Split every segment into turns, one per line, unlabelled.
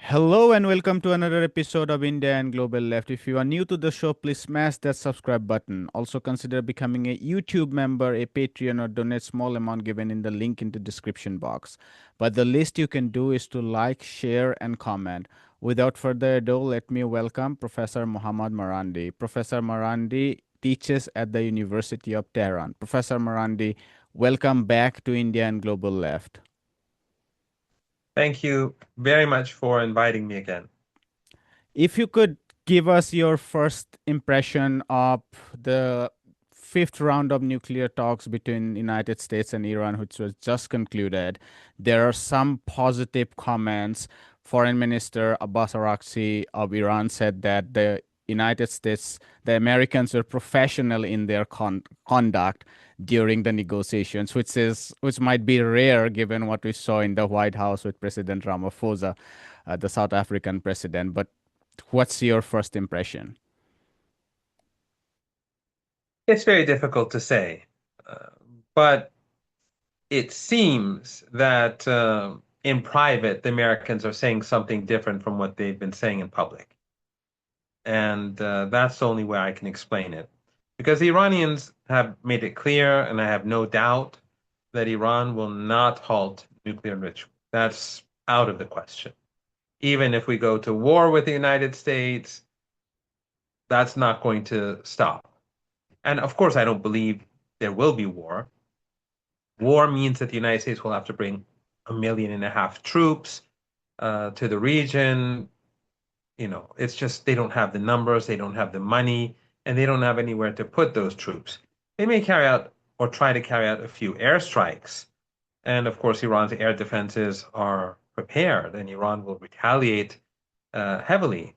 Hello and welcome to another episode of India and Global Left. If you are new to the show, please smash that subscribe button. Also consider becoming a YouTube member, a Patreon, or donate small amount given in the link in the description box. But the least you can do is to like, share, and comment. Without further ado, let me welcome Professor Mohammad Marandi. Professor Marandi teaches at the University of Tehran. Professor Marandi, welcome back to India and Global Left.
Thank you very much for inviting me again.
If you could give us your first impression of the fifth round of nuclear talks between United States and Iran, which was just concluded, there are some positive comments. Foreign Minister Abbas Araghchi of Iran said that the United States, the Americans were professional in their conduct during the negotiations, which might be rare given what we saw in the White House with President Ramaphosa, the South African president. But what's your first impression?
It's very difficult to say, but it seems that in private, the Americans are saying something different from what they've been saying in public. And that's the only way I can explain it. Because the Iranians have made it clear, and I have no doubt that Iran will not halt nuclear enrichment. That's out of the question. Even if we go to war with the United States, that's not going to stop. And of course, I don't believe there will be war. War means that the United States will have to bring 1.5 million troops to the region. It's just they don't have the numbers, they don't have the money, and they don't have anywhere to put those troops. They may carry out or try to carry out a few airstrikes. And of course, Iran's air defenses are prepared, and Iran will retaliate heavily.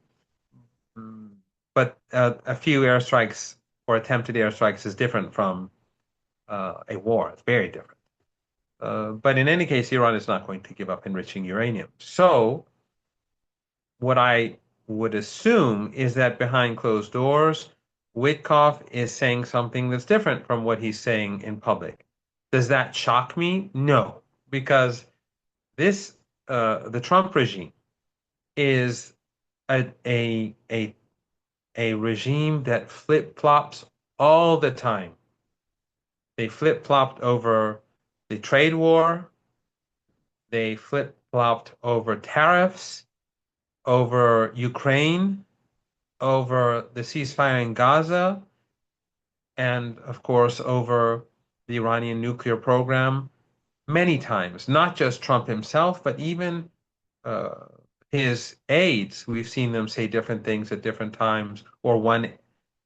But a few airstrikes or attempted airstrikes is different from a war. It's very different. But in any case, Iran is not going to give up enriching uranium. So what I would assume is that behind closed doors, Witkoff is saying something that's different from what he's saying in public. Does that shock me? No, because the Trump regime is a regime that flip-flops all the time. They flip-flopped over the trade war. They flip-flopped over tariffs, over Ukraine, over the ceasefire in Gaza, and of course over the Iranian nuclear program many times. Not just Trump himself, but even his aides. We've seen them say different things at different times, or one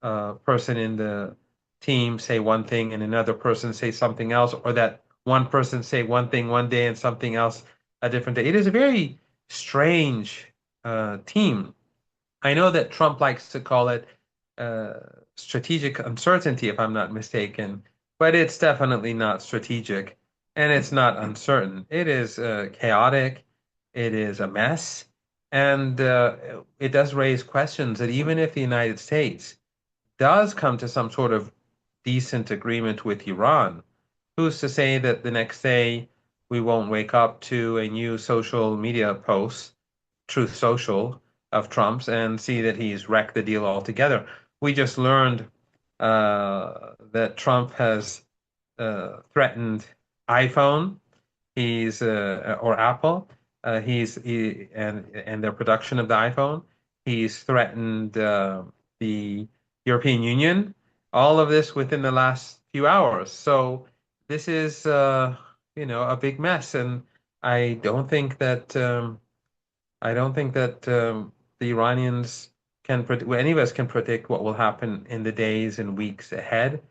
person in the team say one thing and another person say something else, or that one person say one thing one day and something else a different day. It is a very strange team. I know that Trump likes to call it strategic uncertainty, if I'm not mistaken, but it's definitely not strategic and it's not uncertain. It is chaotic, it is a mess, and it does raise questions that even if the United States does come to some sort of decent agreement with Iran, who's to say that the next day we won't wake up to a new social media post, Truth Social, of Trump's and see that he's wrecked the deal altogether? We just learned that Trump has threatened iPhone, or Apple. And their production of the iPhone. He's threatened the European Union. All of this within the last few hours. So this is a big mess, and I don't think that the Iranians well, any of us can predict what will happen in the days and weeks ahead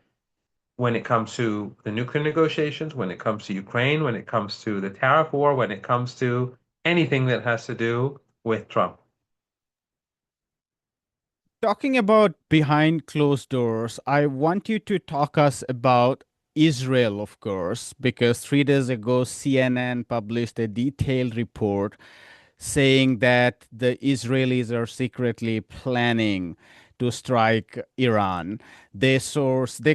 when it comes to the nuclear negotiations, when it comes to Ukraine, when it comes to the tariff war, when it comes to anything that has to do with Trump.
Talking about behind closed doors, I want you to talk us about Israel, of course, because 3 days ago, CNN published a detailed report saying that the Israelis are secretly planning to strike Iran. They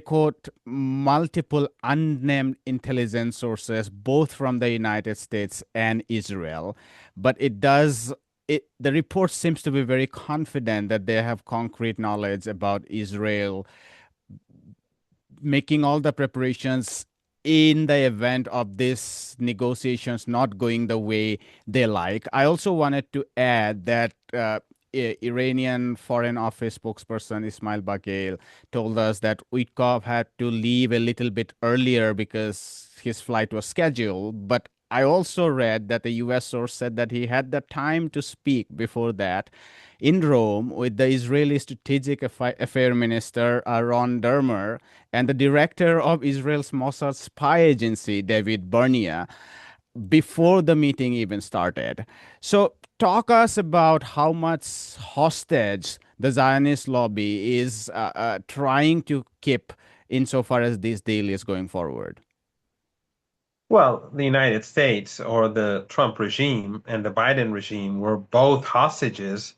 quote multiple unnamed intelligence sources, both from the United States and Israel, but it does the report seems to be very confident that they have concrete knowledge about Israel making all the preparations in the event of these negotiations not going the way they like. I also wanted to add that Iranian Foreign Office spokesperson Ismail Baghail told us that Witkov had to leave a little bit earlier because his flight was scheduled. But I also read that a US source said that he had the time to speak before that in Rome with the Israeli Strategic Affair Minister Ron Dermer and the director of Israel's Mossad spy agency, David Bernia, before the meeting even started. So, talk us about how much hostage the Zionist lobby is trying to keep insofar as this deal is going forward.
Well, the United States or the Trump regime and the Biden regime were both hostages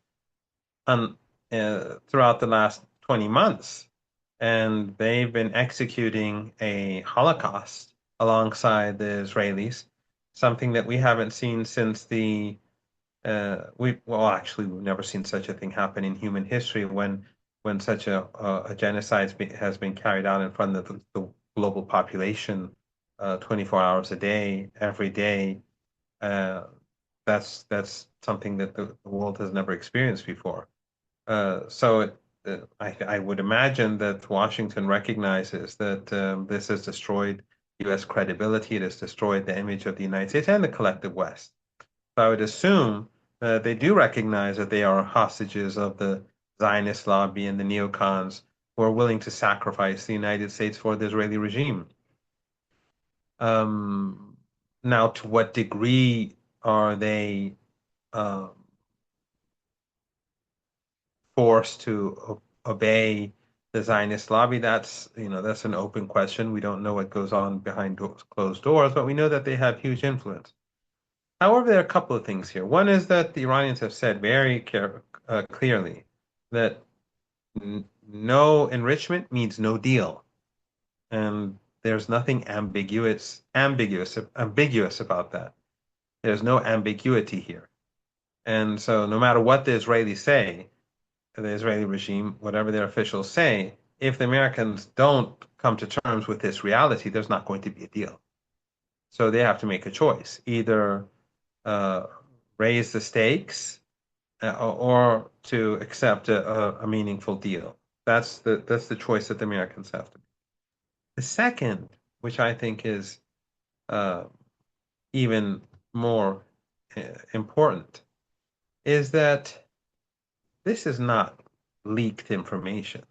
on, throughout the last 20 months. And they've been executing a Holocaust alongside the Israelis, something that we haven't seen since well, actually, we've never seen such a thing happen in human history when such a genocide has been carried out in front of the global population 24 hours a day, every day. Uh, that's something that the world has never experienced before. I would imagine that Washington recognizes that this has destroyed U.S. credibility. It has destroyed the image of the United States and the collective West. So I would assume they do recognize that they are hostages of the Zionist lobby and the neocons who are willing to sacrifice the United States for the Israeli regime. Um, Now, to what degree are they um, forced to obey the Zionist lobby? That's an open question. We don't know what goes on behind closed doors, but we know that they have huge influence. However, there are a couple of things here. One is that the Iranians have said very clearly that no enrichment means no deal, and there's nothing ambiguous about that. There's no ambiguity here. And so no matter what the Israelis say, the Israeli regime, whatever their officials say, if the Americans don't come to terms with this reality, there's not going to be a deal. So they have to make a choice, either uh, raise the stakes or to accept a meaningful deal. That's the choice that the Americans have to make. The second, which I think is uh, even more important, is that this is not leaked information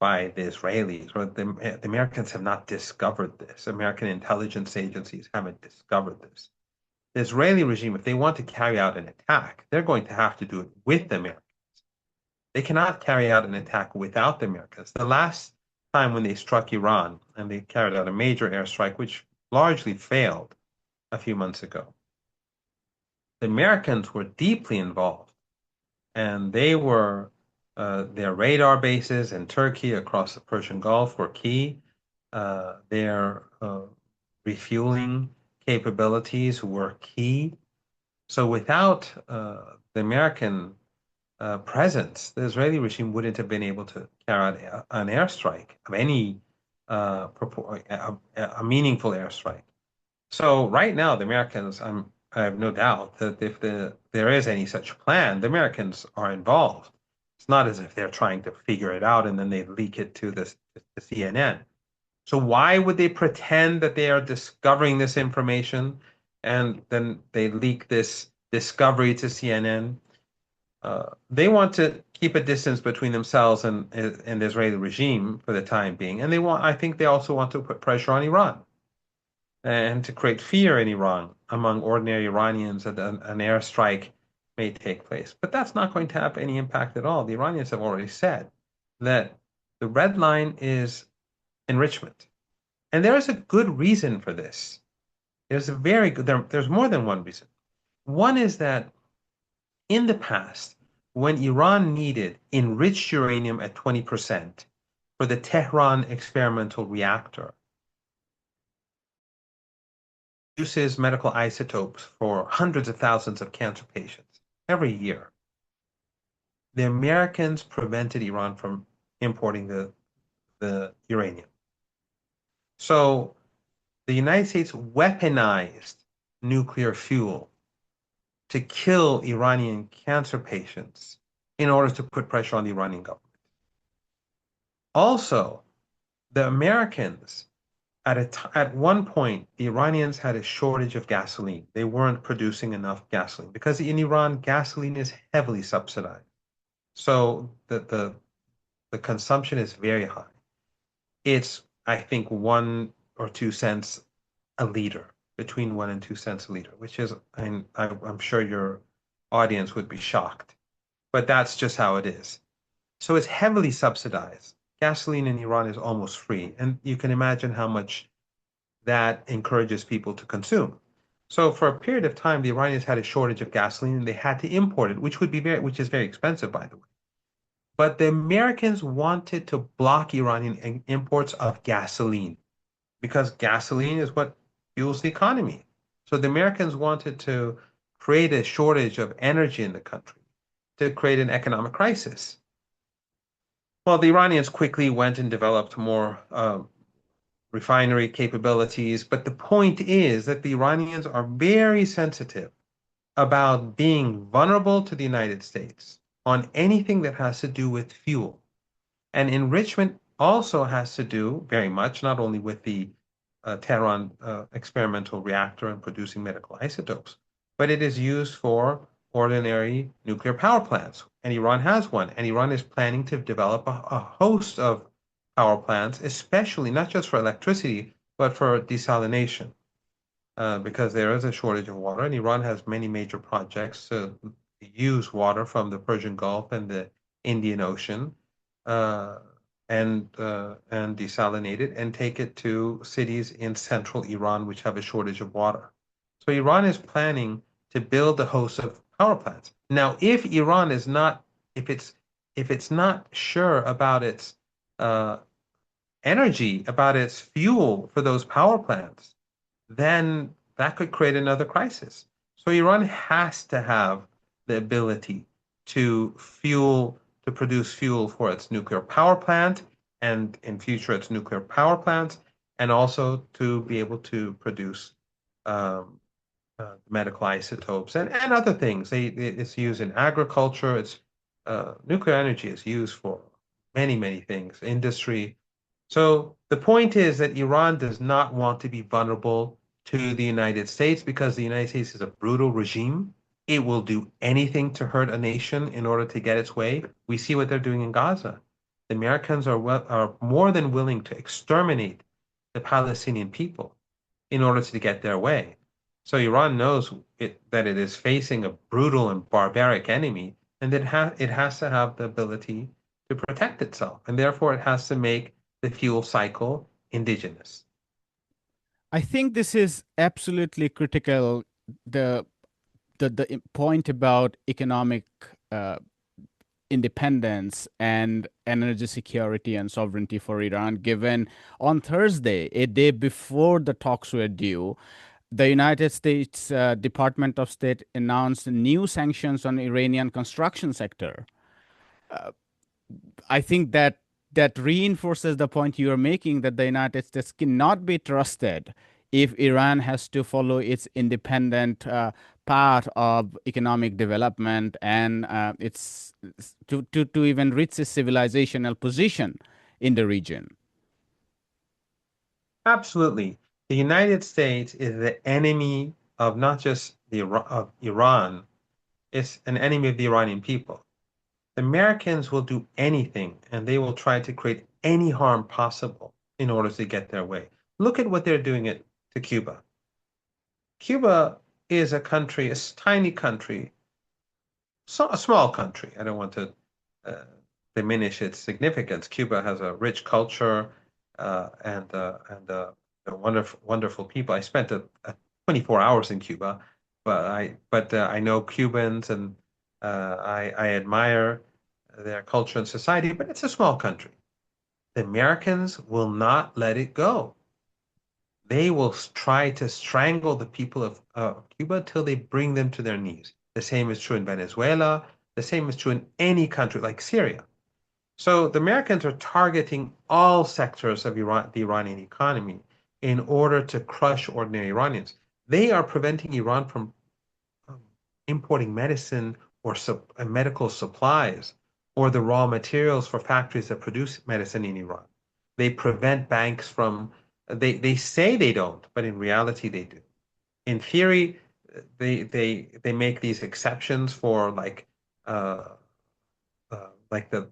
by the Israelis, or the Americans have not discovered this. American intelligence agencies haven't discovered this. The Israeli regime, if they want to carry out an attack, they're going to have to do it with the Americans. They cannot carry out an attack without the Americans. The last time when they struck Iran and they carried out a major airstrike, which largely failed a few months ago, the Americans were deeply involved, and their radar bases in Turkey across the Persian Gulf were key. Their refueling capabilities were key. So without the American presence, the Israeli regime wouldn't have been able to carry out an airstrike of any a meaningful airstrike. So right now, the Americans, I have no doubt that if there is any such plan, the Americans are involved. It's not as if they're trying to figure it out and then they leak it to the CNN. So why would they pretend that they are discovering this information and then they leak this discovery to CNN? They want to keep a distance between themselves and the Israeli regime for the time being, and I think they also want to put pressure on Iran and to create fear in Iran among ordinary Iranians that an airstrike may take place. But that's not going to have any impact at all. The Iranians have already said that the red line is enrichment. And there is a good reason for this. There's more than one reason. One is that in the past, when Iran needed enriched uranium at 20% for the Tehran experimental reactor, uses medical isotopes for hundreds of thousands of cancer patients. every year, the Americans prevented Iran from importing the uranium. So the United States weaponized nuclear fuel to kill Iranian cancer patients in order to put pressure on the Iranian government. Also, the Americans, at one point, the Iranians had a shortage of gasoline. They weren't producing enough gasoline because in Iran, gasoline is heavily subsidized. So the consumption is very high. It's, I think, 1 or 2 cents a liter, between 1 and 2 cents a liter, which is, I'm sure your audience would be shocked, but that's just how it is. So it's heavily subsidized. Gasoline in Iran is almost free, and you can imagine how much that encourages people to consume. So for a period of time, the Iranians had a shortage of gasoline, and they had to import it, which is very expensive, by the way. But the Americans wanted to block Iranian imports of gasoline because gasoline is what fuels the economy. So the Americans wanted to create a shortage of energy in the country to create an economic crisis. Well, the Iranians quickly went and developed more refinery capabilities, but the point is that the Iranians are very sensitive about being vulnerable to the United States on anything that has to do with fuel. And enrichment also has to do very much not only with the Tehran experimental reactor and producing medical isotopes, but it is used for ordinary nuclear power plants. And Iran has one. And Iran is planning to develop a host of power plants, especially not just for electricity, but for desalination, because there is a shortage of water. And Iran has many major projects to use water from the Persian Gulf and the Indian Ocean. Uh, and desalinate it and take it to cities in central Iran which have a shortage of water. So Iran is planning to build a host of power plants. Now, if Iran is not, if it's not sure about its uh, energy, about its fuel for those power plants, then that could create another crisis. So Iran has to have the ability to produce fuel for its nuclear power plant and in future its nuclear power plants, and also to be able to produce um, medical isotopes and other things. It's used in agriculture. It's nuclear energy is used for many things, industry. So the point is that Iran does not want to be vulnerable to the United States because the United States is a brutal regime. It will do anything to hurt a nation in order to get its way. We see what they're doing in Gaza. The Americans are more than willing to exterminate the Palestinian people in order to get their way. So Iran knows that it is facing a brutal and barbaric enemy, and that it has to have the ability to protect itself, and therefore it has to make the fuel cycle indigenous.
I think this is absolutely critical. The the point about economic uh, independence and energy security and sovereignty for Iran, given on Thursday, a day before the talks were due, the United States Department of State announced new sanctions on Iranian construction sector. I think that that reinforces the point you are making that the United States cannot be trusted if Iran has to follow its independent path of economic development and its to even reach its civilizational position in the region.
Absolutely. The United States is the enemy of not just of Iran, it's an enemy of the Iranian people. The Americans will do anything and they will try to create any harm possible in order to get their way. Look at what they're doing to Cuba. Cuba is a country, a tiny country, so a small country. I don't want to uh, diminish its significance. Cuba has a rich culture and wonderful people. I spent 24 hours in Cuba, but I know Cubans and I admire their culture and society. But it's a small country. The Americans will not let it go. They will try to strangle the people of Cuba till they bring them to their knees. The same is true in Venezuela. The same is true in any country like Syria. So the Americans are targeting all sectors of the Iranian economy in order to crush ordinary Iranians. They are preventing Iran from um, importing medicine or medical supplies or the raw materials for factories that produce medicine in Iran. They prevent banks from, they say they don't, but in reality they do. In theory, they make these exceptions for uh, like the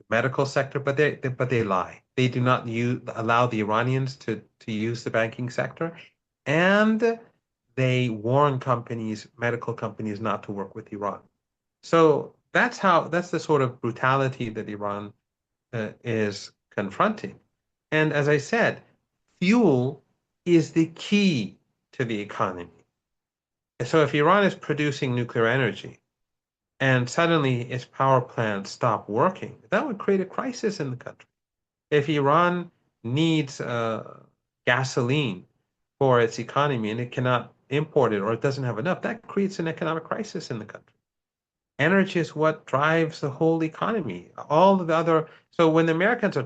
medical sector, but they lie. They do not allow the Iranians to use the banking sector, and they warn companies, medical companies, not to work with Iran. So that's the sort of brutality that Iran is confronting. And as I said, fuel is the key to the economy. So if Iran is producing nuclear energy and suddenly its power plants stop working, that would create a crisis in the country. If Iran needs gasoline for its economy and it cannot import it or it doesn't have enough, that creates an economic crisis in the country. Energy is what drives the whole economy. All of the other, so when the Americans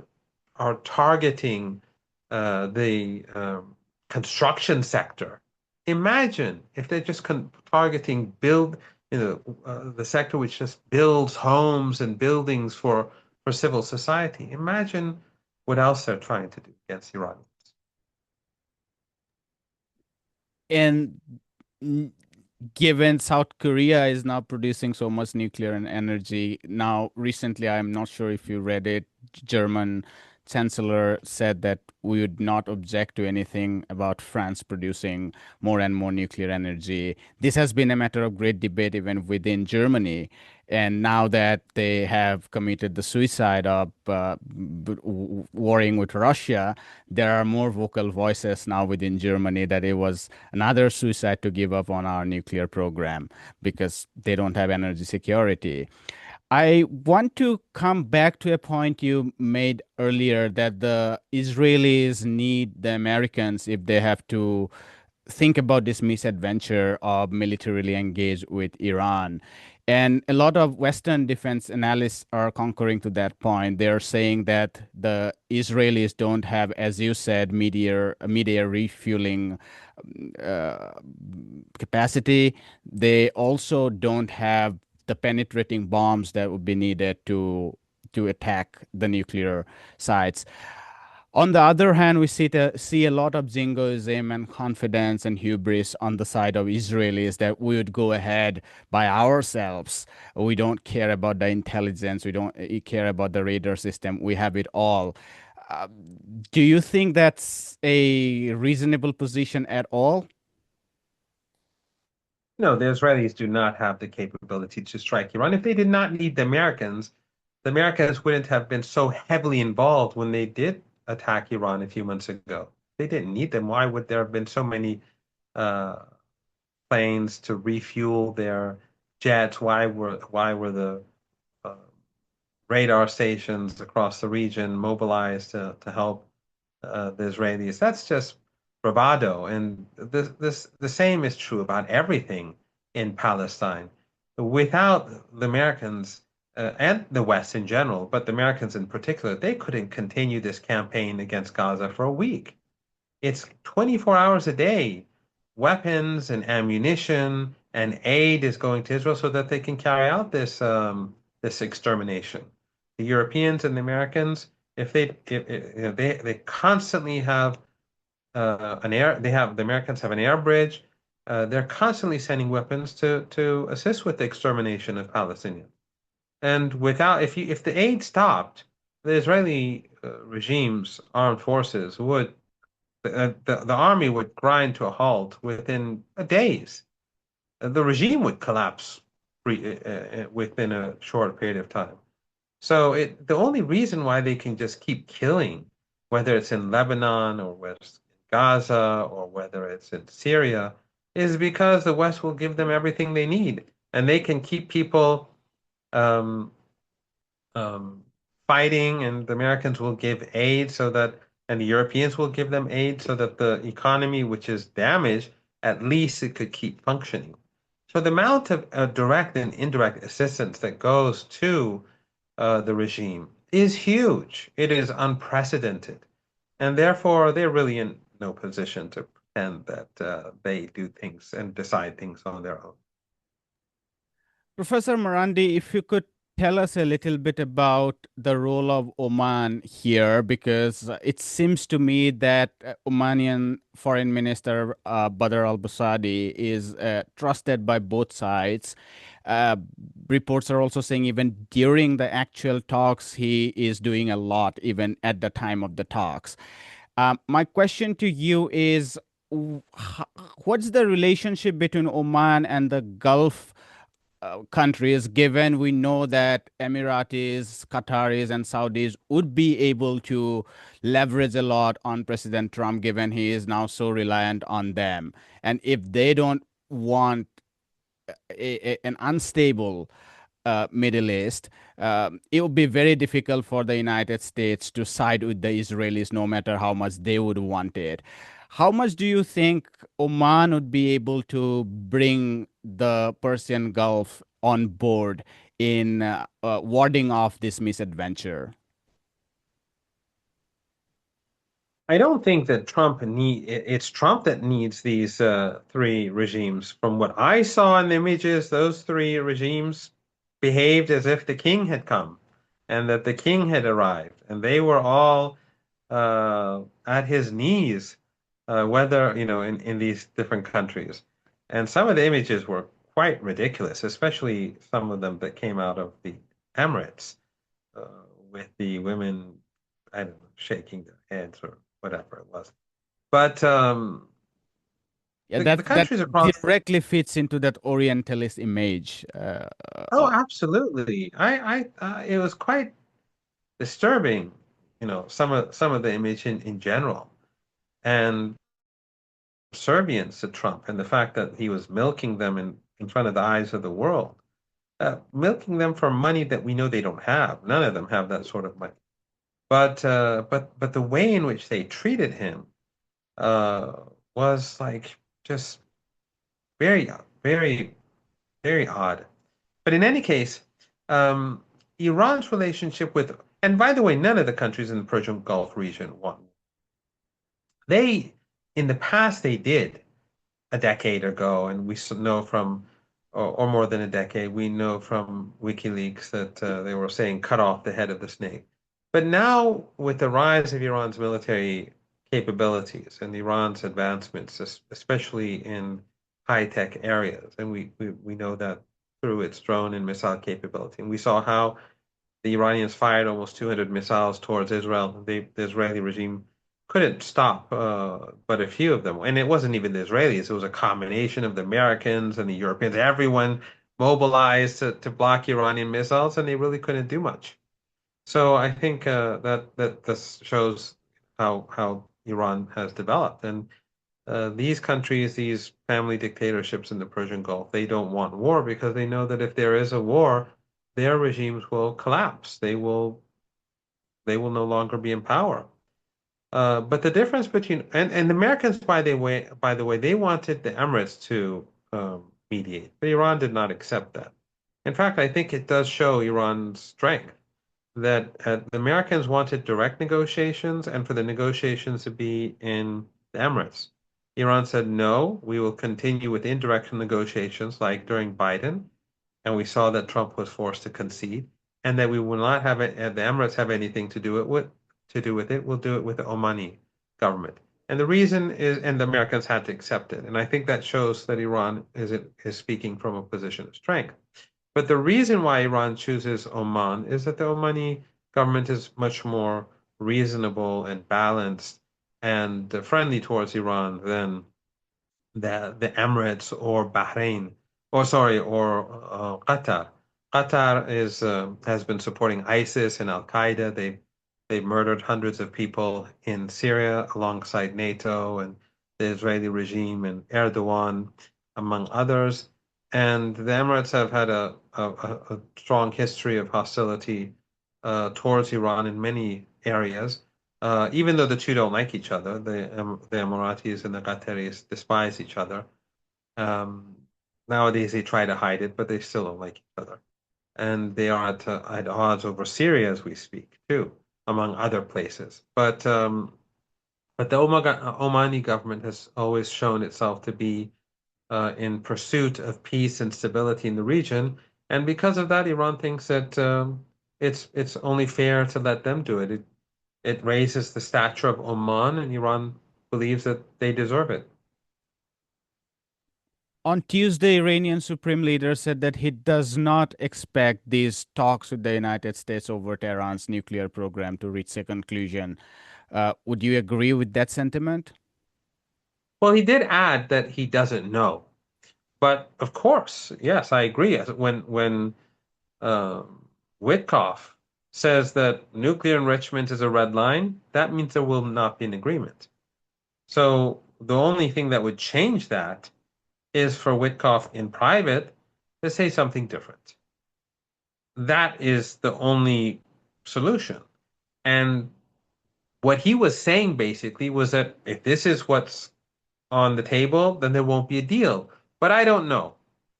are targeting the construction sector, imagine if they're just targeting the sector which just builds homes and buildings for civil society. Imagine what else they're trying to do against Iran.
And given South Korea is now producing so much nuclear and energy, now recently, I'm not sure if you read it, German chancellor said that we would not object to anything about France producing more and more nuclear energy. This has been a matter of great debate even within Germany. And now that they have committed the suicide of warring with Russia, there are more vocal voices now within Germany that it was another suicide to give up on our nuclear program because they don't have energy security. I want to come back to a point you made earlier that the Israelis need the Americans if they have to think about this misadventure of militarily engage with Iran. And a lot of Western defense analysts are concurring to that point. They're saying that the Israelis don't have, as you said, media refueling uh, capacity. They also don't have the penetrating bombs that would be needed to attack the nuclear sites. On the other hand, we see a lot of jingoism and confidence and hubris on the side of Israelis that we would go ahead by ourselves. We don't care about the intelligence. We don't care about the radar system. We have it all. Uh, do you think that's a reasonable position at all?
No, the Israelis do not have the capability to strike Iran. If they did not need the Americans wouldn't have been so heavily involved when they did attack Iran a few months ago. They didn't need them. Why would there have been so many uh, planes to refuel their jets? Why were the uh, radar stations across the region mobilized to help the Israelis? That's just bravado. And the same is true about everything in Palestine. Without the Americans and the West in general, but the Americans in particular, they couldn't continue this campaign against Gaza for a week. It's 24 hours a day. Weapons and ammunition and aid is going to Israel so that they can carry out this extermination. The Europeans and the Americans, if they constantly have the Americans have an air bridge. They're constantly sending weapons to assist with the extermination of Palestinians. And if the aid stopped, the Israeli regime's armed forces would the army would grind to a halt within days. The regime would collapse within a short period of time. So the only reason why they can just keep killing, whether it's in Lebanon or whether it's in Gaza or whether it's in Syria, is because the West will give them everything they need, and they can keep people um, um, fighting, and the Americans will give aid and the Europeans will give them aid so that the economy, which is damaged, at least it could keep functioning. So the amount of direct and indirect assistance that goes to the regime is huge. It is unprecedented. And therefore, they're really in no position to pretend that they do things and decide things on their own.
Professor Marandi, if you could tell us a little bit about the role of Oman here, because it seems to me that Omanian Foreign Minister Badr al-Busadi is trusted by both sides. Uh, Reports are also saying even during the actual talks, he is doing a lot, even at the time of the talks. My question to you is, what's the relationship between Oman and the Gulf countries, given we know that Emiratis, Qataris, and Saudis would be able to leverage a lot on President Trump, given he is now so reliant on them. And if they don't want an unstable Middle East, it would be very difficult for the United States to side with the Israelis, no matter how much they would want it. How much do you think Oman would be able to bring the Persian Gulf on board in warding off this misadventure?
I don't think that it's Trump that needs these three regimes. From what I saw in the images, those three regimes behaved as if the king had come and that the king had arrived, and they were all at his knees, whether, in these different countries. And some of the images were quite ridiculous, especially some of them that came out of the Emirates, uh, with the women, I don't know, shaking their heads or whatever it was. But
Yeah,
the
that
countries across,
directly fits into that Orientalist image.
oh, absolutely. It was quite disturbing, some of the image in general, and Serbians to Trump, and the fact that he was milking them in front of the eyes of the world, milking them for money that we know they don't have. None of them have that sort of money. But the way in which they treated him uh, was like just very, very, very odd. But in any case, um, Iran's relationship with, and by the way, none of the countries in the Persian Gulf region won. They, in the past, they did a decade ago, and we know from, or more than a decade, we know from WikiLeaks that they were saying cut off the head of the snake. But now, with the rise of Iran's military capabilities and Iran's advancements, especially in high-tech areas, and we know that through its drone and missile capability, and we saw how the Iranians fired almost 200 missiles towards Israel. The Israeli regime couldn't stop but a few of them. And it wasn't even the Israelis, it was a combination of the Americans and the Europeans. Everyone mobilized to block Iranian missiles, and they really couldn't do much. So I think that this shows how Iran has developed. And these countries, these family dictatorships in the Persian Gulf, they don't want war because they know that if there is a war, their regimes will collapse. They will no longer be in power. But the difference between and the Americans, by the way, they wanted the Emirates to mediate, but Iran did not accept that. In fact, I think it does show Iran's strength that the Americans wanted direct negotiations and for the negotiations to be in the Emirates. Iran said, no, we will continue with indirect negotiations like during Biden, and we saw that Trump was forced to concede, and that we will not have it, the Emirates have anything to do with it. We'll do it with the Omani government. And the reason is, and the Americans had to accept it. And I think that shows that Iran is speaking from a position of strength. But the reason why Iran chooses Oman is that the Omani government is much more reasonable and balanced and friendly towards Iran than the Emirates or Bahrain, or sorry, or Qatar. Qatar has been supporting ISIS and Al Qaeda. They've murdered hundreds of people in Syria alongside NATO and the Israeli regime and Erdogan, among others. And the Emirates have had a strong history of hostility towards Iran in many areas. Even though the two don't like each other, the Emiratis and the Qataris despise each other. Um, Nowadays they try to hide it, but they still don't like each other. And they are at odds over Syria as we speak, too, among other places. But the Omani government has always shown itself to be in pursuit of peace and stability in the region. And because of that, Iran thinks that it's only fair to let them do it. It raises the stature of Oman, and Iran believes that they deserve it.
On Tuesday, Iranian Supreme Leader said that he does not expect these talks with the United States over Tehran's nuclear program to reach a conclusion. Would you agree with that sentiment?
Well, he did add that he doesn't know. But of course, yes, I agree. When Witkoff says that nuclear enrichment is a red line, that means there will not be an agreement. So the only thing that would change that is for Witkoff in private to say something different. That is the only solution. And what he was saying basically was that if this is what's on the table, then there won't be a deal. But I don't know.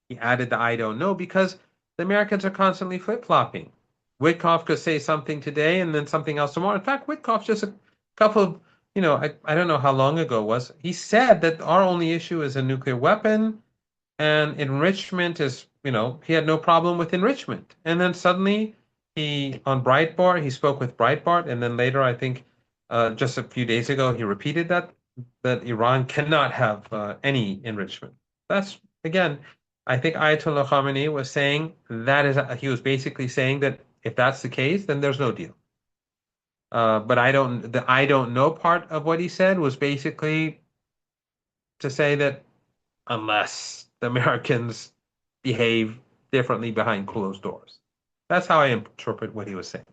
He added the I don't know because the Americans are constantly flip-flopping. Witkoff could say something today and then something else tomorrow. In fact, Witkoff just a couple of, I don't know how long ago it was. He said that our only issue is a nuclear weapon and enrichment is, he had no problem with enrichment. And then suddenly on Breitbart, he spoke with Breitbart, and then later, I think just a few days ago, he repeated that Iran cannot have any enrichment. That's again, I think Ayatollah Khamenei was saying that is he was basically saying that if that's the case, then there's no deal. But I don't know part of what he said was basically to say that unless the Americans behave differently behind closed doors. That's how I interpret what he was saying.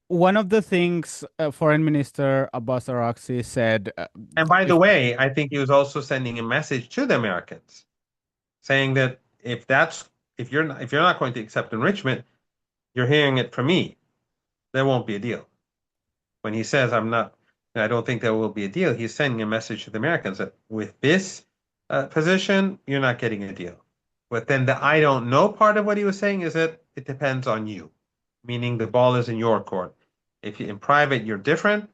One of the things Foreign Minister Abbas Araghchi said,
And by the
if
way, I think he was also sending a message to the Americans saying that if you're not going to accept enrichment, you're hearing it from me. There won't be a deal. When he says I don't think there will be a deal, he's sending a message to the Americans that with this position, you're not getting a deal. But then the I don't know part of what he was saying is that it depends on you, meaning the ball is in your court. If you, in private you're different,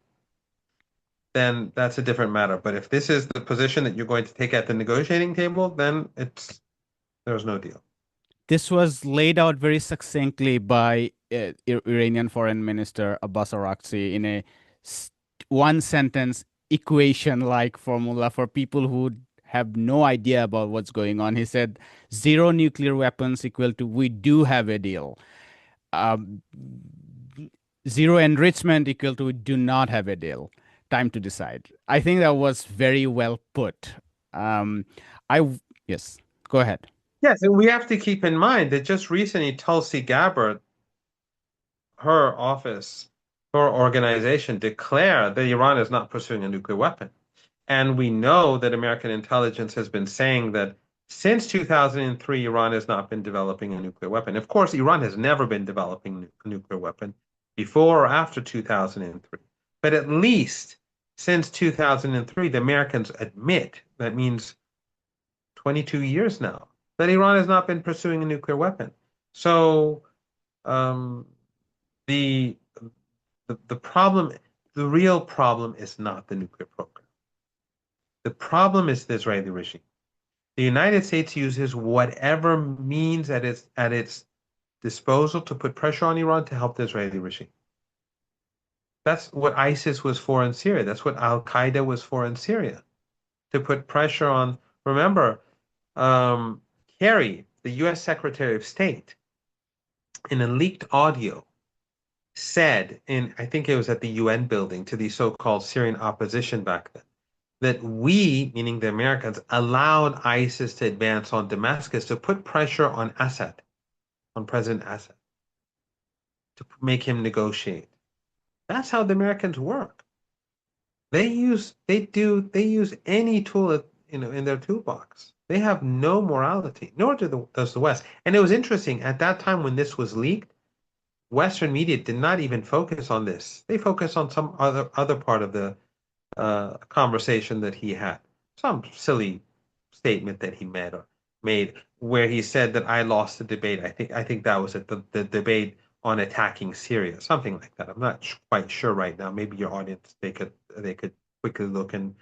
then that's a different matter. But if this is the position that you're going to take at the negotiating table, then there's no deal.
this was laid out very succinctly by Iranian Foreign Minister Abbas Araghchi in a one sentence equation like formula for people who have no idea about what's going on. He said, zero nuclear weapons equal to we do have a deal. Um, Zero enrichment equal to we do not have a deal. Time to decide. I think that was very well put. Um, yes, go ahead.
Yes, and we have to keep in mind that just recently Tulsi Gabbard, her office, her organization declared that Iran is not pursuing a nuclear weapon. And we know that American intelligence has been saying that since 2003, Iran has not been developing a nuclear weapon. Of course, Iran has never been developing a nuclear weapon before or after 2003. But at least since 2003, the Americans admit, that means 22 years now, that Iran has not been pursuing a nuclear weapon. So um, the, the problem, the real problem is not the nuclear program. The problem is the Israeli regime. The United States uses whatever means at its disposal to put pressure on Iran to help the Israeli regime. That's what ISIS was for in Syria. That's what Al Qaeda was for in Syria, to put pressure on. Remember, Kerry, the U.S. Secretary of State, in a leaked audio, said I think it was at the UN building to the so-called Syrian opposition back then, that we, meaning the Americans, allowed ISIS to advance on Damascus to put pressure on Assad, on President Assad, to make him negotiate. That's how the Americans work. They use any tool in their toolbox. They have no morality, nor does the West. And it was interesting at that time when this was leaked, Western media did not even focus on this. They focused on some other part of the conversation that he had, some silly statement that he made where he said that I lost the debate. I think that was it, the debate on attacking Syria, something like that. I'm not quite sure right now. Maybe your audience they could quickly look and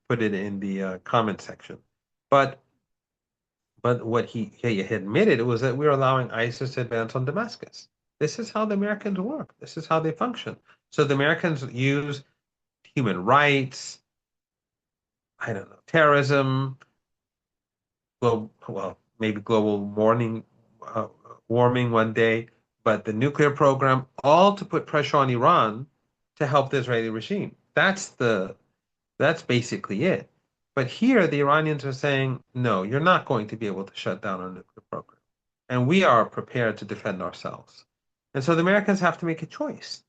put it in the comment section. But but what he admitted was that we're allowing ISIS to advance on Damascus. This is how the Americans work. This is how they function. So the Americans use human rights, I don't know, terrorism, well, maybe global uh, warming one day, but the nuclear program, all to put pressure on Iran to help the Israeli regime. That's basically it. But here, the Iranians are saying, no, you're not going to be able to shut down our nuclear program. And we are prepared to defend ourselves. And so the Americans have to make a choice.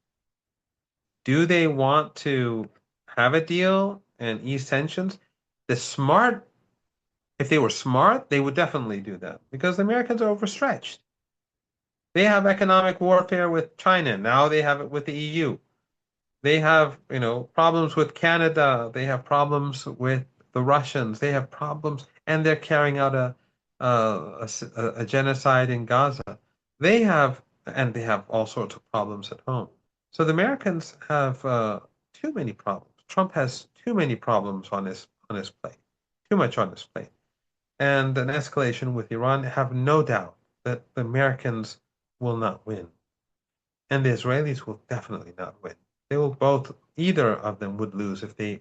Do they want to have a deal and ease sanctions? The smart, if they were smart, they would definitely do that because the Americans are overstretched. They have economic warfare with China. Now they have it with the EU. They have, problems with Canada. They have problems with the Russians. They have problems, and they're carrying out a genocide in Gaza. And they have all sorts of problems at home. So the Americans have too many problems. Trump has too many problems on his plate, too much on his plate, and an escalation with Iran. Have no doubt that the Americans will not win. And the Israelis will definitely not win. They will both, either of them would lose if they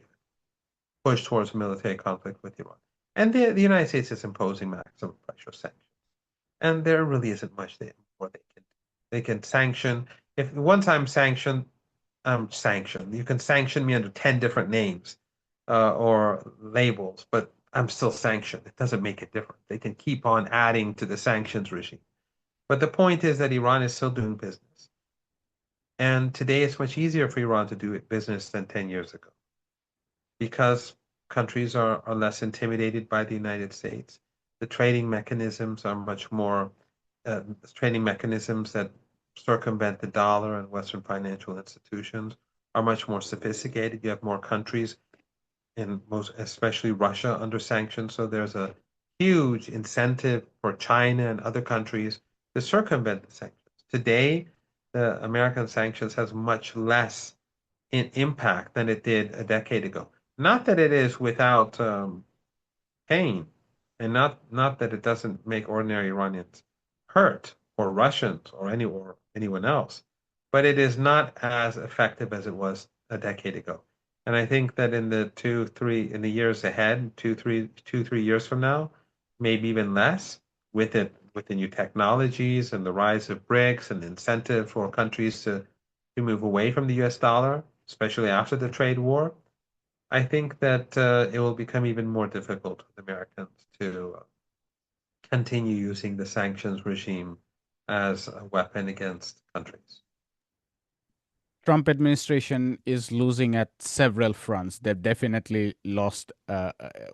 push towards a military conflict with Iran. And the United States is imposing maximum pressure sanctions. And there really isn't much more they can do. They can sanction. If once I'm sanctioned, I'm sanctioned. You can sanction me under 10 different names or labels, but I'm still sanctioned. It doesn't make a difference. They can keep on adding to the sanctions regime. But the point is that Iran is still doing business. And today it's much easier for Iran to do business than 10 years ago because countries are less intimidated by the United States. The trading mechanisms are much more trading mechanisms that circumvent the dollar and Western financial institutions are much more sophisticated. You have more countries, in most, especially Russia, under sanctions. So there's a huge incentive for China and other countries to circumvent the sanctions. Today, the American sanctions has much less impact than it did a decade ago. Not that it is without pain, and not that it doesn't make ordinary Iranians hurt, or Russians, or anyone else, but it is not as effective as it was a decade ago. And I think that in the years ahead, 2, 3 years from now, maybe even less, with the new technologies and the rise of BRICS and the incentive for countries to move away from the US dollar, especially after the trade war, I think that it will become even more difficult for Americans to continue using the sanctions regime as a weapon against countries.
Trump administration is losing at several fronts. They've definitely lost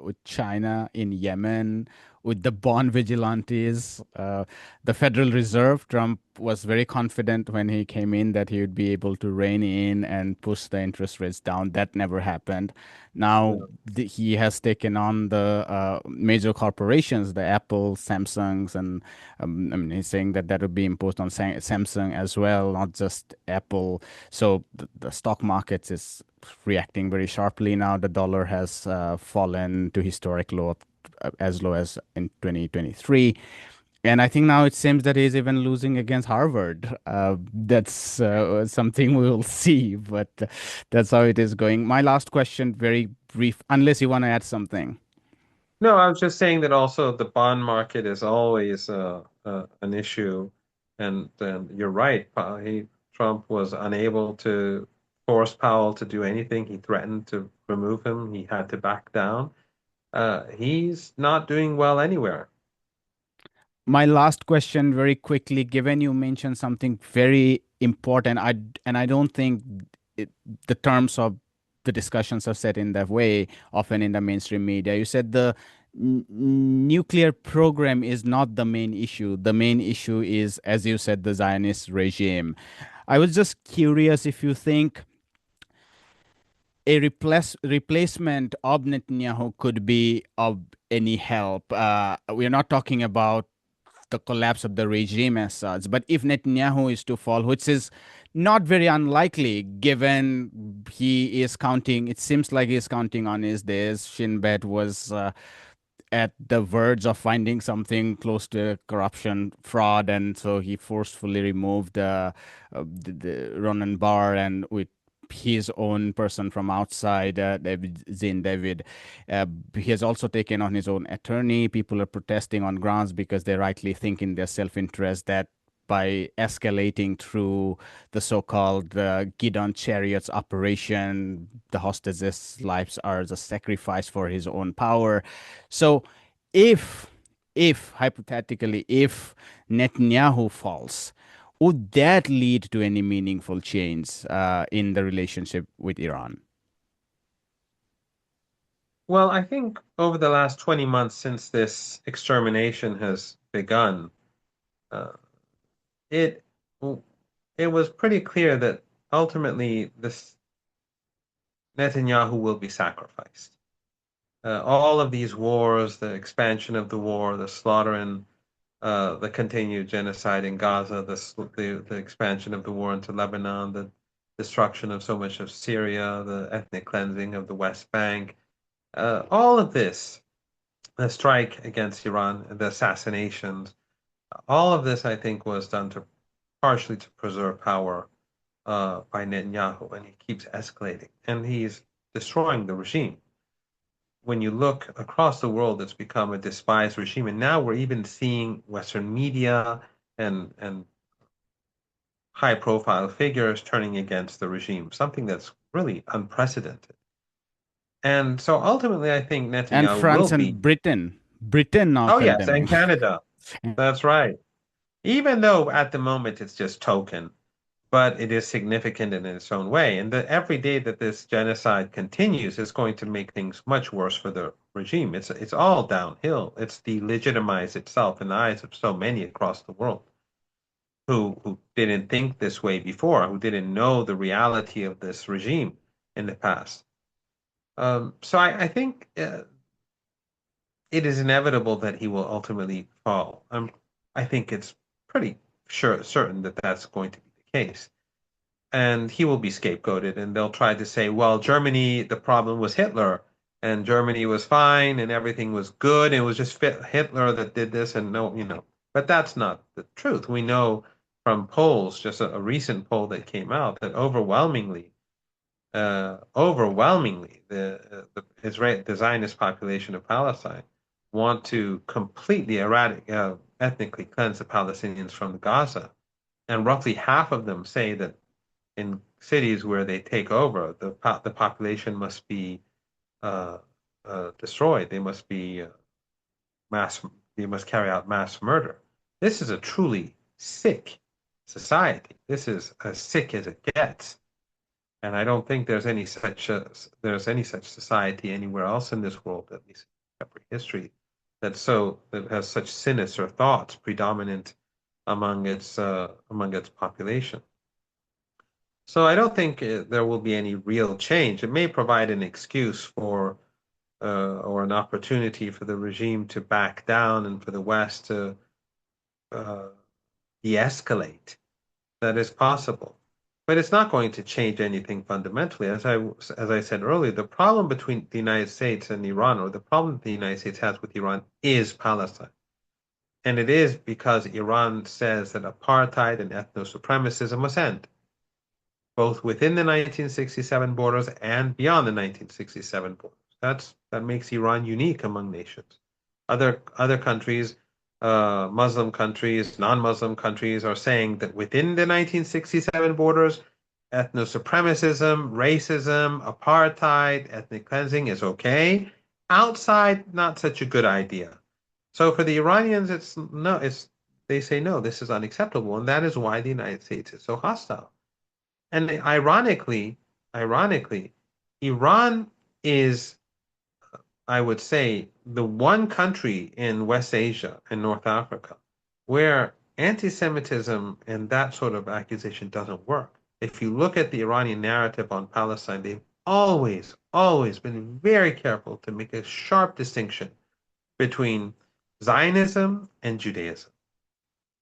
with China, in Yemen, with the bond vigilantes, the Federal Reserve. Trump was very confident when he came in that he would be able to rein in and push the interest rates down. That never happened. Now
Yeah.
he has taken on the major corporations, the Apple, Samsungs, and I mean, he's saying that that would be imposed on Samsung as well, not just Apple. So the stock markets is reacting very sharply now. The dollar has fallen to historic low, as low as in 2023. And I think now it seems that he's even losing against Harvard. That's something we will see, but that's how it is going. My last question, very brief, unless you want to add something.
No, I was just saying that also the bond market is always an issue, and you're right. Trump was unable to force Powell to do anything. He threatened to remove him. He had to back down. He's not doing well anywhere.
My last question, very quickly, given you mentioned something very important, and I don't think it, the terms of the discussions are set in that way, often in the mainstream media. You said the nuclear program is not the main issue. The main issue is, as you said, the Zionist regime. I was just curious if you think a replacement of Netanyahu could be of any help. We're not talking about the collapse of the regime as such. But if Netanyahu is to fall, which is not very unlikely, given he is counting, it seems like he's counting on his days. Shin Bet was at the verge of finding something close to corruption, fraud, and so he forcefully removed the Ronan Bar and with his own person from outside, Zain David. He has also taken on his own attorney. People are protesting on grounds because they rightly think in their self-interest that by escalating through the so-called Gidon chariots operation, the hostages' lives are the sacrifice for his own power. So if if hypothetically if Netanyahu falls, would that lead to any meaningful change in the relationship with Iran?
Well, I think over the last 20 months since this extermination has begun, uh, it it was pretty clear that ultimately this Netanyahu will be sacrificed. All of these wars, the expansion of the war, the slaughter and the continued genocide in Gaza, the expansion of the war into Lebanon, the destruction of so much of Syria, the ethnic cleansing of the West Bank, all of this, the strike against Iran, the assassinations, all of this, I think, was done to partially to preserve power by Netanyahu, and he keeps escalating, and he's destroying the regime. When you look across the world, it's become a despised regime, and now we're even seeing Western media and high-profile figures turning against the regime, something that's really unprecedented. And so ultimately, I think
And
Netanyahu will
France
be.
and Britain now
Oh yes,
condemning.
and Canada. That's right. Even though at the moment it's just token, but it is significant in its own way. And that every day that this genocide continues is going to make things much worse for the regime. It's all downhill. It's delegitimized itself in the eyes of so many across the world who didn't think this way before, who didn't know the reality of this regime in the past. So I think it is inevitable that he will ultimately fall. I think it's pretty certain that that's going to be the case. And he will be scapegoated, and they'll try to say, well, Germany, the problem was Hitler, and Germany was fine, and everything was good, and it was just Hitler that did this, and no, but that's not the truth. We know from polls, just a recent poll that came out, that overwhelmingly, the Zionist population of Palestine want to completely ethnically cleanse the Palestinians from Gaza, and roughly half of them say that in cities where they take over, the population must be uh, destroyed. They must be mass. They must carry out mass murder. This is a truly sick society. This is as sick as it gets, and I don't think there's any such society anywhere else in this world, at least in contemporary history, that has such sinister thoughts predominant among its population. So I don't think there will be any real change. It may provide an excuse for or an opportunity for the regime to back down and for the West to uh, de-escalate. That is possible, but it's not going to change anything fundamentally. As I said earlier, the problem between the United States and Iran, or the problem that the United States has with Iran, is Palestine, and it is because Iran says that apartheid and ethno-supremacism must end, both within the 1967 borders and beyond the 1967 borders. That makes Iran unique among nations. Other countries, Muslim countries, non-Muslim countries, are saying that within the 1967 borders, ethno-supremacism, racism, apartheid, ethnic cleansing is okay. Outside, not such a good idea. So for the Iranians, it's they say no, this is unacceptable, and that is why the United States is so hostile. And ironically, Iran is, I would say, the one country in West Asia and North Africa where anti-Semitism and that sort of accusation doesn't work. If you look at the Iranian narrative on Palestine, they've always been very careful to make a sharp distinction between Zionism and Judaism.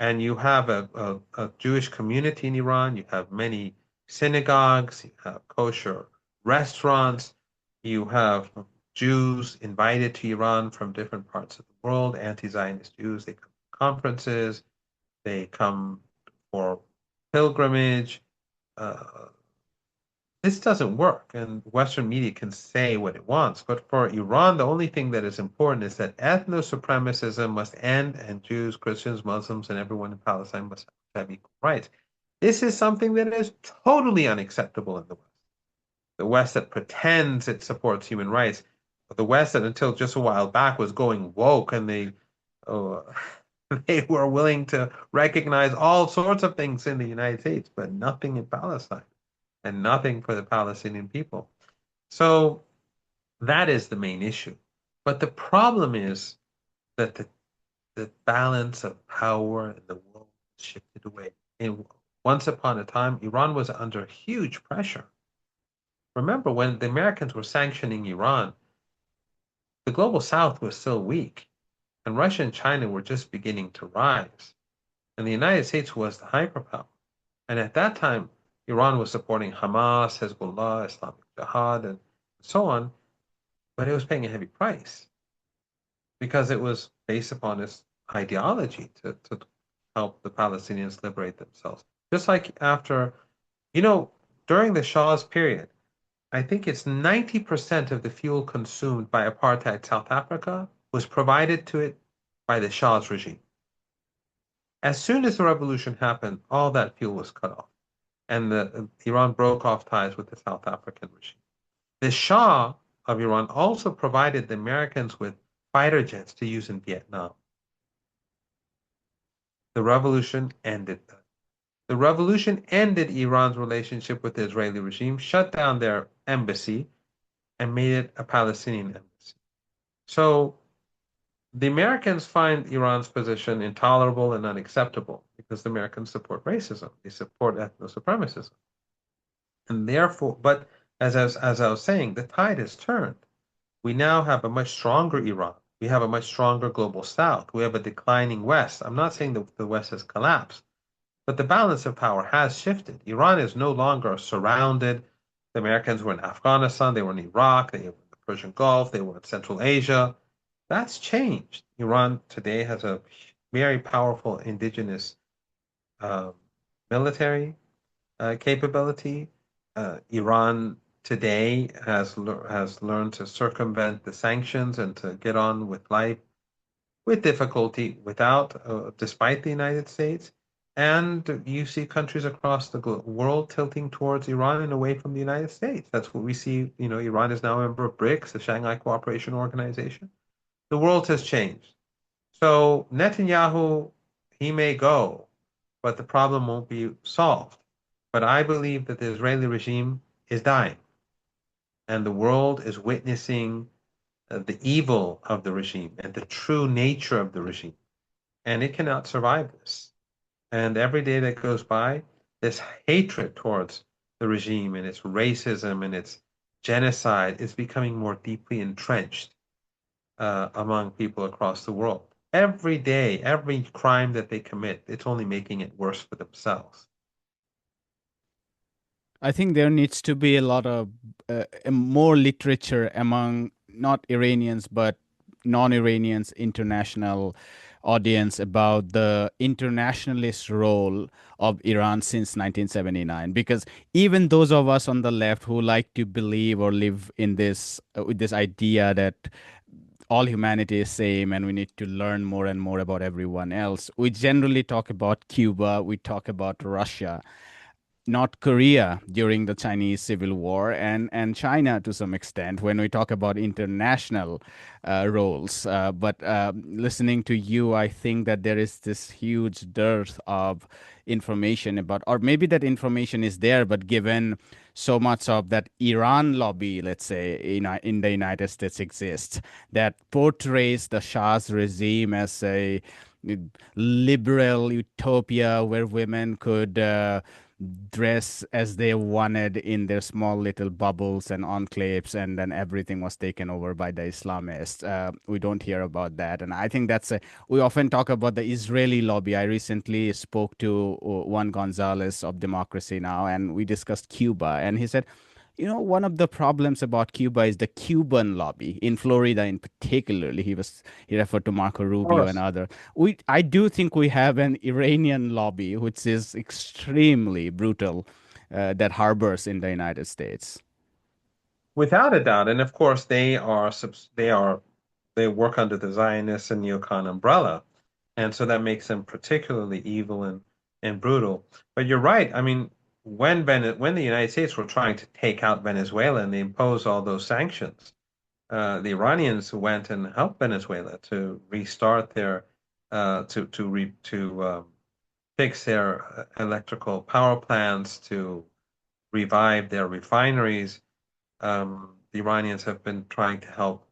And you have a Jewish community in Iran. You have many synagogues. You have kosher restaurants. You have Jews invited to Iran from different parts of the world, anti-Zionist Jews. They come to conferences. They come for pilgrimage. Uh, this doesn't work, and Western media can say what it wants. But for Iran, the only thing that is important is that ethno-supremacism must end, and Jews, Christians, Muslims, and everyone in Palestine must have equal rights. This is something that is totally unacceptable in the West. The West that pretends it supports human rights, the West that until just a while back was going woke, and uh, they were willing to recognize all sorts of things in the United States, but nothing in Palestine and nothing for the Palestinian people. So that is the main issue. But the problem is that the balance of power in the world shifted away. And once upon a time, Iran was under huge pressure. Remember, when the Americans were sanctioning Iran, the global south was still weak, and Russia and China were just beginning to rise. And the United States was the hyperpower. And at that time, Iran was supporting Hamas, Hezbollah, Islamic Jihad, and so on, but it was paying a heavy price because it was based upon its ideology to help the Palestinians liberate themselves. Just like after, you know, during the Shah's period, I think it's 90% of the fuel consumed by apartheid South Africa was provided to it by the Shah's regime. As soon as the revolution happened, all that fuel was cut off, and Iran broke off ties with the South African regime. The Shah of Iran also provided the Americans with fighter jets to use in Vietnam. The revolution ended that. The revolution ended Iran's relationship with the Israeli regime, shut down their embassy, and made it a Palestinian embassy. So the Americans find Iran's position intolerable and unacceptable because the Americans support racism. They support ethno-supremacism. And therefore, but as I was saying, the tide has turned. We now have a much stronger Iran. We have a much stronger global South. We have a declining West. I'm not saying that the West has collapsed, but the balance of power has shifted. Iran is no longer surrounded. The Americans were in Afghanistan, they were in Iraq, they were in the Persian Gulf, they were in Central Asia. That's changed. Iran today has a very powerful indigenous uh, military capability. Iran today has learned to circumvent the sanctions and to get on with life with difficulty, despite the United States. And you see countries across the world tilting towards Iran and away from the United States. That's what we see. You know, Iran is now a member of BRICS, the Shanghai Cooperation Organization. The world has changed. So Netanyahu, he may go, but the problem won't be solved. But I believe that the Israeli regime is dying, and the world is witnessing the evil of the regime and the true nature of the regime. And it cannot survive this. And every day that goes by, this hatred towards the regime and its racism and its genocide is becoming more deeply entrenched among people across the world. Every day, every crime that they commit, it's only making it worse for themselves.
I think there needs to be a lot of more literature among not Iranians but non-Iranians, international audience about the internationalist role of Iran since 1979. Because even those of us on the left who like to believe or live in this with this idea that all humanity is same and we need to learn more and more about everyone else, we generally talk about Cuba, we talk about Russia, North Korea during the Chinese Civil War, and China to some extent when we talk about international roles. But listening to you, I think that there is this huge dearth of information about, or maybe that information is there, but given so much of that Iran lobby, let's say, in the United States exists, that portrays the Shah's regime as a liberal utopia where women could dress as they wanted in their small little bubbles and enclaves, and then everything was taken over by the Islamists. We don't hear about that, and I think that's a. We often talk about the Israeli lobby. I recently spoke to Juan Gonzalez of Democracy Now, and we discussed Cuba, and he said, one of the problems about Cuba is the Cuban lobby in Florida, in particularly. He referred to Marco
Of
Rubio and
course.
other. I do think we have an Iranian lobby which is extremely brutal, that harbors in the United States.
Without a doubt, and of course they work under the Zionist and neocon umbrella, and so that makes them particularly evil and brutal. But you're right. I mean, when the United States were trying to take out Venezuela and they imposed all those sanctions, the Iranians went and helped Venezuela to restart their to fix their electrical power plants, to revive their refineries. The Iranians have been trying to help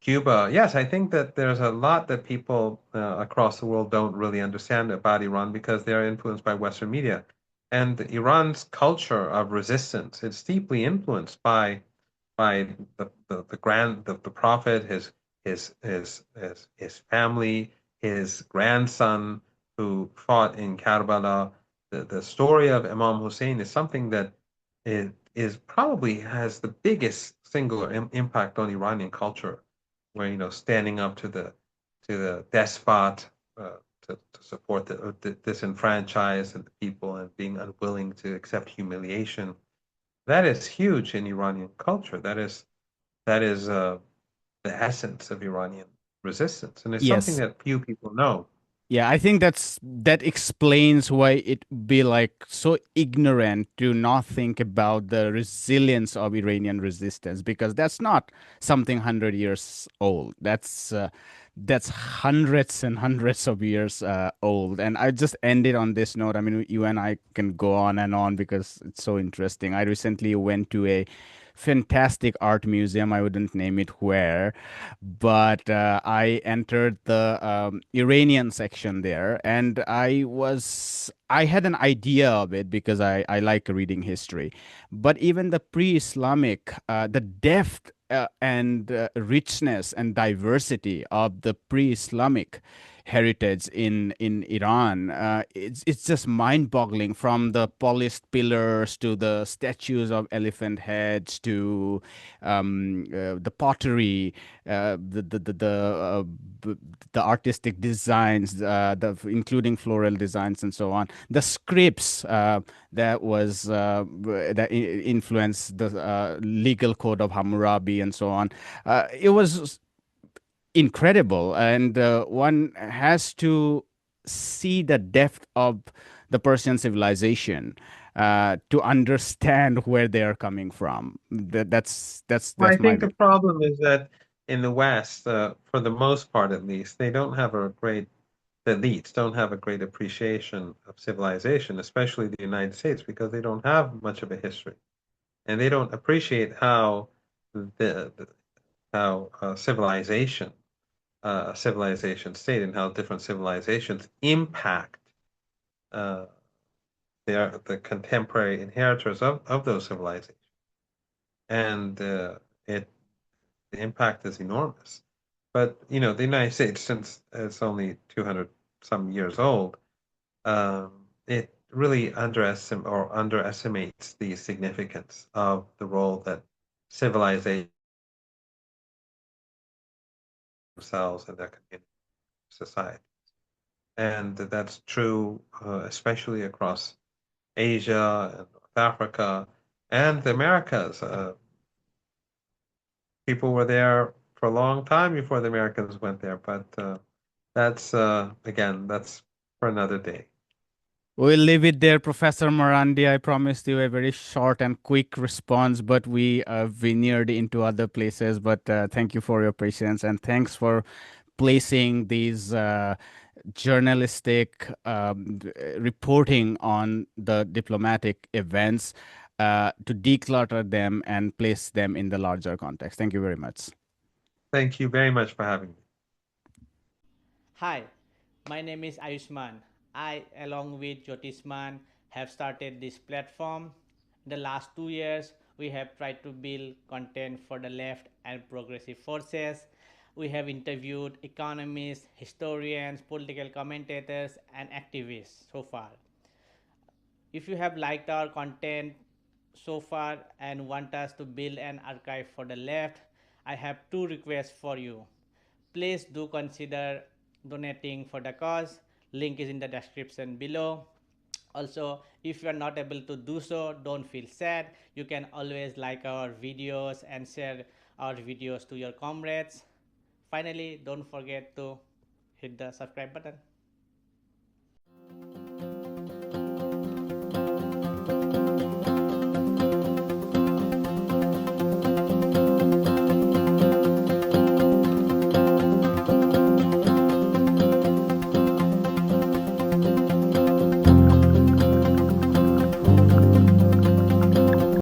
Cuba. Yes, I think that there's a lot that people across the world don't really understand about Iran because they are influenced by Western media. And Iran's culture of resistance is deeply influenced by the prophet, his family, his grandson who fought in Karbala. The story of Imam Hussein is something that is probably has the biggest singular impact on Iranian culture, where standing up to the despot, to support the disenfranchised and the people, and being unwilling to accept humiliation. That is huge in Iranian culture. That is the essence of Iranian resistance, and it's something
Yes.
that few people know.
Yeah, I think that explains why it be like so ignorant to not think about the resilience of Iranian resistance, because that's not something 100 years old. That's hundreds and hundreds of years old. And I just ended on this note. I mean, you and I can go on and on because it's so interesting. I recently went to a fantastic art museum. I wouldn't name it where, but I entered the Iranian section there, and I had an idea of it because I like reading history, but even the pre-Islamic, the depth and richness and diversity of the pre-Islamic heritage in Iran. It's just mind-boggling, from the polished pillars to the statues of elephant heads to the pottery, b- the artistic designs, including floral designs and so on. The scripts that influenced the legal code of Hammurabi and so on. It was incredible, and one has to see the depth of the Persian civilization to understand where they are coming from.
Well, I
That's my
think the
view.
problem is that in the West, for the most part at least, the elites don't have a great appreciation of civilization, especially the United States, because they don't have much of a history, and they don't appreciate the how civilization state, and how different civilizations impact uh, the contemporary inheritors of those civilizations, and it the impact is enormous. But the United States, since it's only 200 some years old, it really underestimates the significance of the role that civilization themselves and their community society. And that's true, especially across Asia and North Africa and the Americas. People were there for a long time before the Americans went there, but that's for another day.
We'll leave it there, Professor Morandi. I promised you a very short and quick response, but we veneered into other places. But thank you for your patience, and thanks for placing these journalistic reporting on the diplomatic events to declutter them and place them in the larger context. Thank you very much.
Thank you very much for having me.
Hi, my name is Ayushman. I, along with Jyotisman, have started this platform. In the last 2 years, we have tried to build content for the left and progressive forces. We have interviewed economists, historians, political commentators, and activists so far. If you have liked our content so far and want us to build an archive for the left, I have two requests for you. Please do consider donating for the cause. Link is in the description below. Also, if you are not able to do so, don't feel sad. You can always like our videos and share our videos to your comrades. Finally, don't forget to hit the subscribe button.